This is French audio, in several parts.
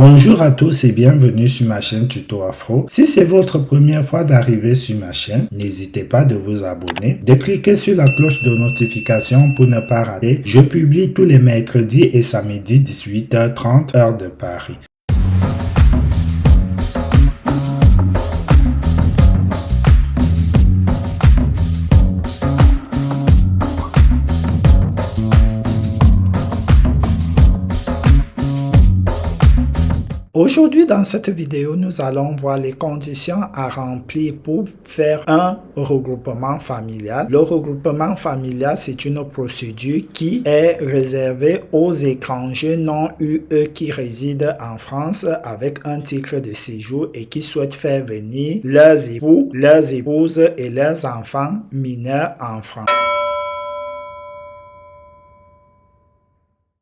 Bonjour à tous et bienvenue sur ma chaîne Tuto Afro. Si c'est votre première fois d'arriver sur ma chaîne, n'hésitez pas de vous abonner, de cliquer sur la cloche de notification pour ne pas rater. Je publie tous les mercredis et samedis 18h30 heure de Paris. Aujourd'hui, dans cette vidéo, nous allons voir les conditions à remplir pour faire un regroupement familial. Le regroupement familial, c'est une procédure qui est réservée aux étrangers non UE qui résident en France avec un titre de séjour et qui souhaitent faire venir leurs époux, leurs épouses et leurs enfants mineurs en France.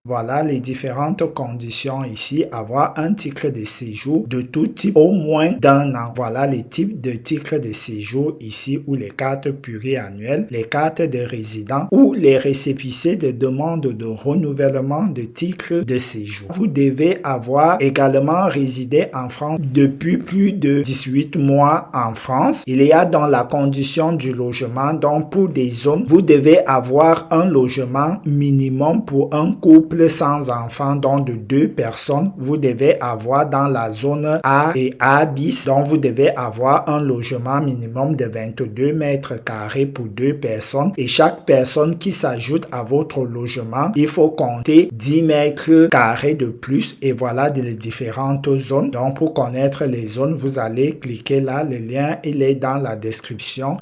Voilà les différentes conditions ici. Avoir un titre de séjour de tout type, au moins d'un an. Voilà les types de titres de séjour ici ou les cartes pluriannuelles, les cartes de résident ou les récépissés de demande de renouvellement de titre de séjour. Vous devez avoir également résidé en France depuis plus de 18 mois en France. Il y a dans la condition du logement, donc pour des zones, vous devez avoir un logement minimum pour un couple sans enfants, donc de 2 personnes. Vous devez avoir dans la zone A et A bis, donc vous devez avoir un logement minimum de 22 mètres carrés pour 2 personnes. Et chaque personne qui s'ajoute à votre logement, il faut compter 10 mètres carrés de plus. Et voilà les différentes zones. Donc pour connaître les zones, vous allez cliquer là. Le lien, il est dans la description.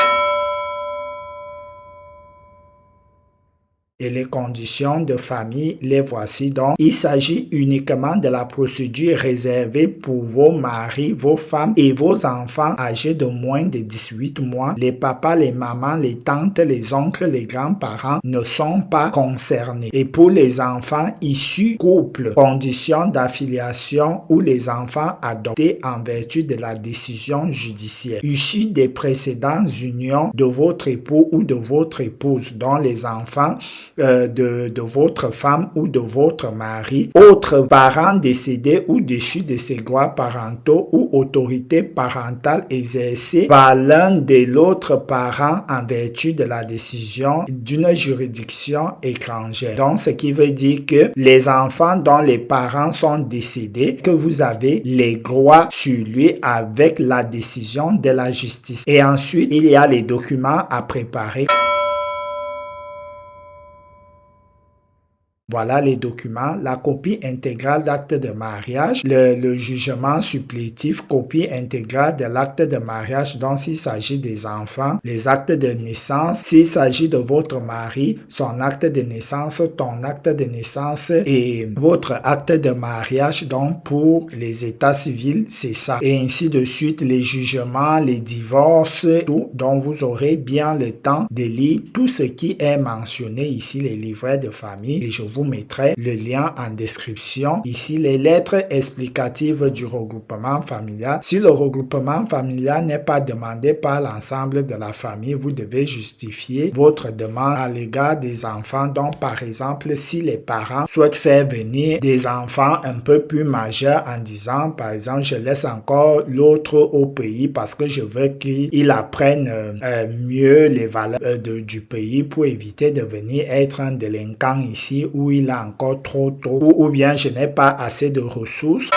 Et les conditions de famille, les voici donc. Il s'agit uniquement de la procédure réservée pour vos maris, vos femmes et vos enfants âgés de moins de 18 mois. Les papas, les mamans, les tantes, les oncles, les grands-parents ne sont pas concernés. Et pour les enfants issus couple, conditions d'affiliation ou les enfants adoptés en vertu de la décision judiciaire, issus des précédentes unions de votre époux ou de votre épouse, dont les enfants de votre femme ou de votre mari, autres parents décédés ou déchus de ses droits parentaux ou autorité parentale exercée par l'un de l'autre parent en vertu de la décision d'une juridiction étrangère. Donc, ce qui veut dire que les enfants dont les parents sont décédés, que vous avez les droits sur lui avec la décision de la justice. Et ensuite, il y a les documents à préparer. Voilà les documents, la copie intégrale d'acte de mariage, le jugement supplétif, copie intégrale de l'acte de mariage dont s'il s'agit des enfants, les actes de naissance, s'il s'agit de votre mari, son acte de naissance, ton acte de naissance et votre acte de mariage. Donc pour les états civils, c'est ça. Et ainsi de suite, les jugements, les divorces, tout. Donc vous aurez bien le temps de lire tout ce qui est mentionné ici, les livrets de famille. Et je vous mettrai le lien en description. Ici, les lettres explicatives du regroupement familial. Si le regroupement familial n'est pas demandé par l'ensemble de la famille, vous devez justifier votre demande à l'égard des enfants. Donc, par exemple, si les parents souhaitent faire venir des enfants un peu plus majeurs en disant, par exemple, je laisse encore l'autre au pays parce que je veux qu'il apprenne mieux les valeurs du pays pour éviter de venir être un délinquant ici où il a encore trop tôt ou bien je n'ai pas assez de ressources.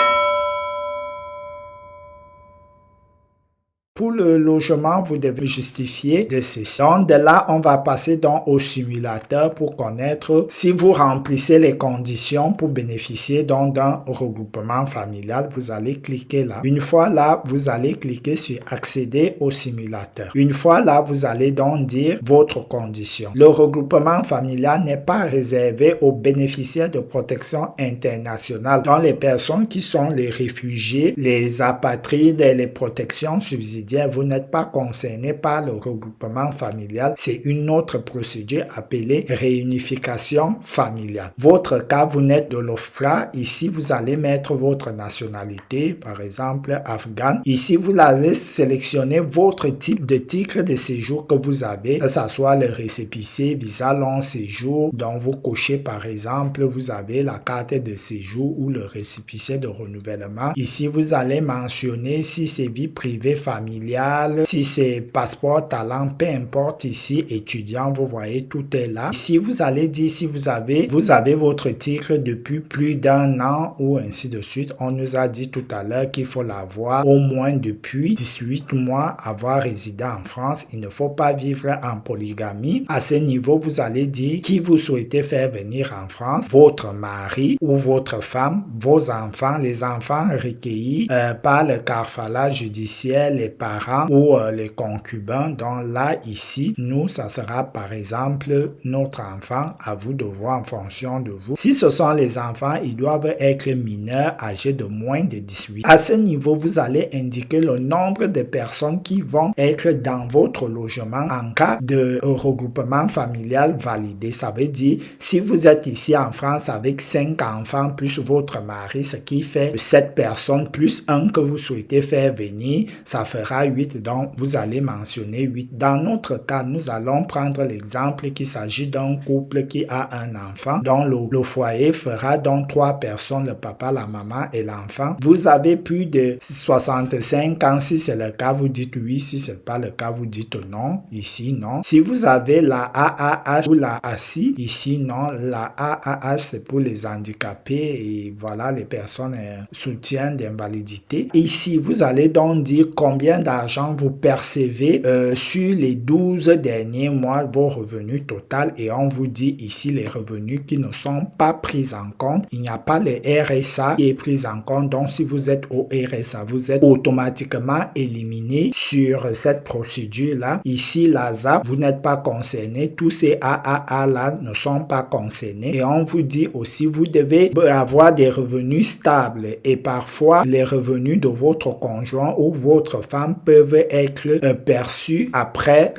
Pour le logement, vous devez justifier de ceci. Donc, de là, on va passer donc au simulateur pour connaître si vous remplissez les conditions pour bénéficier donc d'un regroupement familial. Vous allez cliquer là. Une fois là, vous allez cliquer sur accéder au simulateur. Une fois là, vous allez donc dire votre condition. Le regroupement familial n'est pas réservé aux bénéficiaires de protection internationale, dont les personnes qui sont les réfugiés, les apatrides et les protections subsidiaires quotidien, vous n'êtes pas concerné par le regroupement familial, c'est une autre procédure appelée réunification familiale. Votre cas, vous n'êtes de l'OFPRA. Ici, vous allez mettre votre nationalité, par exemple afghane. Ici, vous allez sélectionner votre type de titre de séjour que vous avez, que ce soit le récépissé, visa long séjour, dont vous cochez par exemple, vous avez la carte de séjour ou le récépissé de renouvellement. Ici, vous allez mentionner si c'est vie privée familiale, si c'est passeport talent, peu importe ici, étudiant, vous voyez, tout est là. Ici, vous allez dire si vous avez votre titre depuis plus d'1 an ou ainsi de suite. On nous a dit tout à l'heure qu'il faut l'avoir au moins depuis 18 mois, avoir résidé en France. Il ne faut pas vivre en polygamie. À ce niveau, vous allez dire qui vous souhaitez faire venir en France, votre mari ou votre femme, vos enfants, les enfants recueillis par le kafala judiciaire, les parents ou les concubins. Donc là, ici, nous, ça sera par exemple notre enfant, à vous de voir en fonction de vous. Si ce sont les enfants, ils doivent être mineurs âgés de moins de 18. À ce niveau, vous allez indiquer le nombre de personnes qui vont être dans votre logement en cas de regroupement familial validé. Ça veut dire, si vous êtes ici en France avec 5 enfants plus votre mari, ce qui fait 7 personnes plus un que vous souhaitez faire venir, ça fera 8. Donc, vous allez mentionner 8. Dans notre cas, nous allons prendre l'exemple qu'il s'agit d'un couple qui a un enfant, dont le foyer fera donc 3 personnes, le papa, la maman et l'enfant. Vous avez plus de 65 ans, si c'est le cas, vous dites oui, si c'est pas le cas, vous dites non, ici non. Si vous avez la AAH ou la ASI, ici non, la AAH c'est pour les handicapés et voilà les personnes soutien d'invalidité. Ici, vous allez donc dire combien d'argent vous percevez sur les 12 derniers mois, vos revenus total, et on vous dit ici les revenus qui ne sont pas pris en compte. Il n'y a pas le RSA qui est pris en compte. Donc, si vous êtes au RSA, vous êtes automatiquement éliminé sur cette procédure-là. Ici, l'ASAP, vous n'êtes pas concerné. Tous ces AAA-là ne sont pas concernés. Et on vous dit aussi, vous devez avoir des revenus stables. Et parfois, les revenus de votre conjoint ou votre femme peuvent être perçus après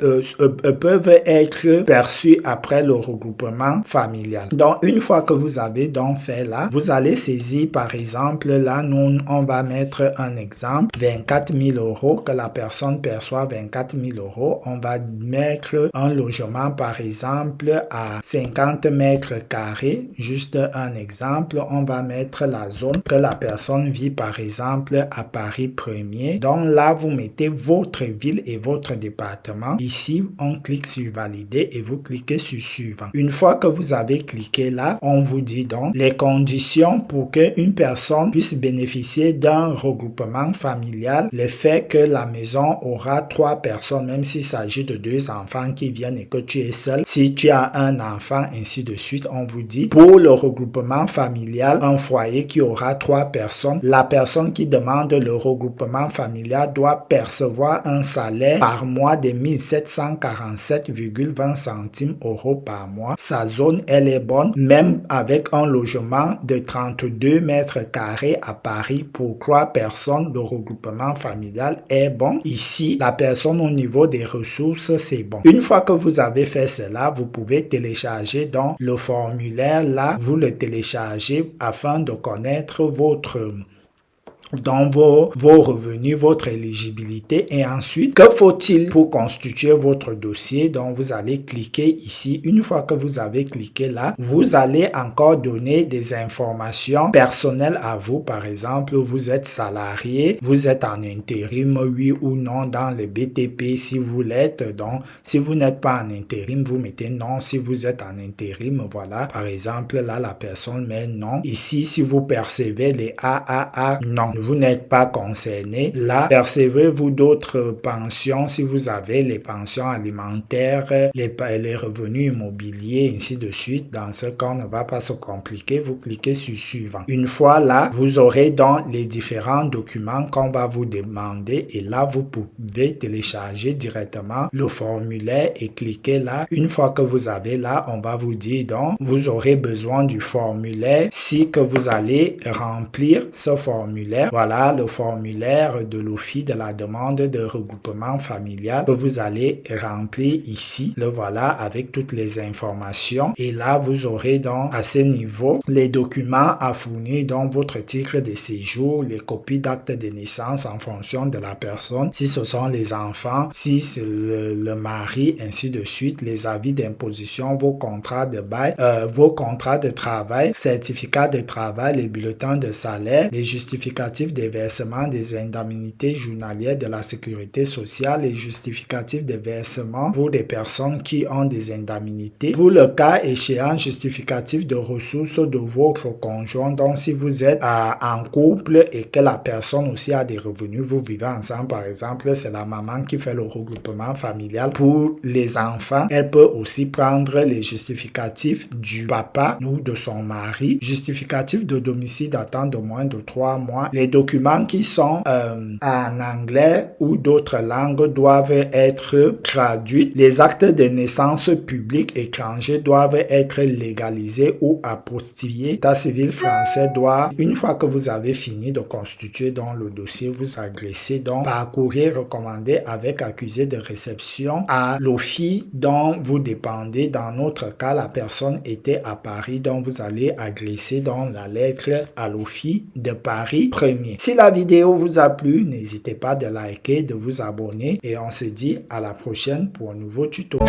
le regroupement familial. Donc, une fois que vous avez donc fait là, vous allez saisir par exemple, là, nous, on va mettre un exemple, 24 000 euros, que la personne perçoit 24 000 euros. On va mettre un logement par exemple à 50 mètres carrés, juste un exemple. On va mettre la zone que la personne vit par exemple à Paris 1er. Donc là, vous mettez votre ville et votre département. Ici, on clique sur valider et vous cliquez sur suivant. Une fois que vous avez cliqué là, on vous dit donc les conditions pour qu'une personne puisse bénéficier d'un regroupement familial. Le fait que la maison aura 3 personnes, même s'il s'agit de 2 enfants qui viennent et que tu es seul. Si tu as un enfant, ainsi de suite, on vous dit pour le regroupement familial, un foyer qui aura 3 personnes, la personne qui demande le regroupement familial doit percevoir un salaire par mois de 1747,20 centimes euros par mois. Sa zone, elle est bonne, même avec un logement de 32 mètres carrés à Paris pour 3 personnes, le regroupement familial est bon. Ici, la personne au niveau des ressources, c'est bon. Une fois que vous avez fait cela, vous pouvez télécharger donc le formulaire là, vous le téléchargez afin de connaître dans vos revenus, votre éligibilité, et ensuite, que faut-il pour constituer votre dossier? Donc, vous allez cliquer ici. Une fois que vous avez cliqué là, vous allez encore donner des informations personnelles à vous. Par exemple, vous êtes salarié, vous êtes en intérim, oui ou non, dans le BTP si vous l'êtes. Donc, si vous n'êtes pas en intérim, vous mettez non. Si vous êtes en intérim, voilà. Par exemple, là, la personne met non. Ici, si vous percevez les AAA, non. Vous n'êtes pas concerné. Là, percevez-vous d'autres pensions si vous avez les pensions alimentaires, les revenus immobiliers, ainsi de suite. Dans ce cas, on ne va pas se compliquer. Vous cliquez sur suivant. Une fois là, vous aurez donc les différents documents qu'on va vous demander et là, vous pouvez télécharger directement le formulaire et cliquer là. Une fois que vous avez là, on va vous dire donc, vous aurez besoin du formulaire si que vous allez remplir ce formulaire. voilà le formulaire de l'OFII de la demande de regroupement familial que vous allez remplir ici. Le voilà avec toutes les informations. Et là, vous aurez donc à ce niveau les documents à fournir, donc votre titre de séjour, les copies d'acte de naissance en fonction de la personne, si ce sont les enfants, si c'est le mari, ainsi de suite, les avis d'imposition, vos contrats de bail, vos contrats de travail, certificats de travail, les bulletins de salaire, les justificatifs des versements des indemnités journalières de la sécurité sociale, les justificatifs de versement pour des personnes qui ont des indemnités. Pour le cas échéant, justificatif de ressources de votre conjoint. Donc, si vous êtes en couple et que la personne aussi a des revenus, vous vivez ensemble, par exemple, c'est la maman qui fait le regroupement familial. Pour les enfants, elle peut aussi prendre les justificatifs du papa ou de son mari, justificatif de domicile datant de moins de 3 mois. Les documents qui sont en anglais ou d'autres langues doivent être traduits. Les actes de naissance publics étrangers doivent être légalisés ou apostillés. L'état civil français doit, une fois que vous avez fini de constituer dans le dossier, vous adresser donc par courrier recommandé avec accusé de réception à l'OFII dont vous dépendez. Dans notre cas, la personne était à Paris, donc vous allez adresser dans la lettre à l'OFII de Paris 1er. Si la vidéo vous a plu, n'hésitez pas de liker, de vous abonner et on se dit à la prochaine pour un nouveau tuto.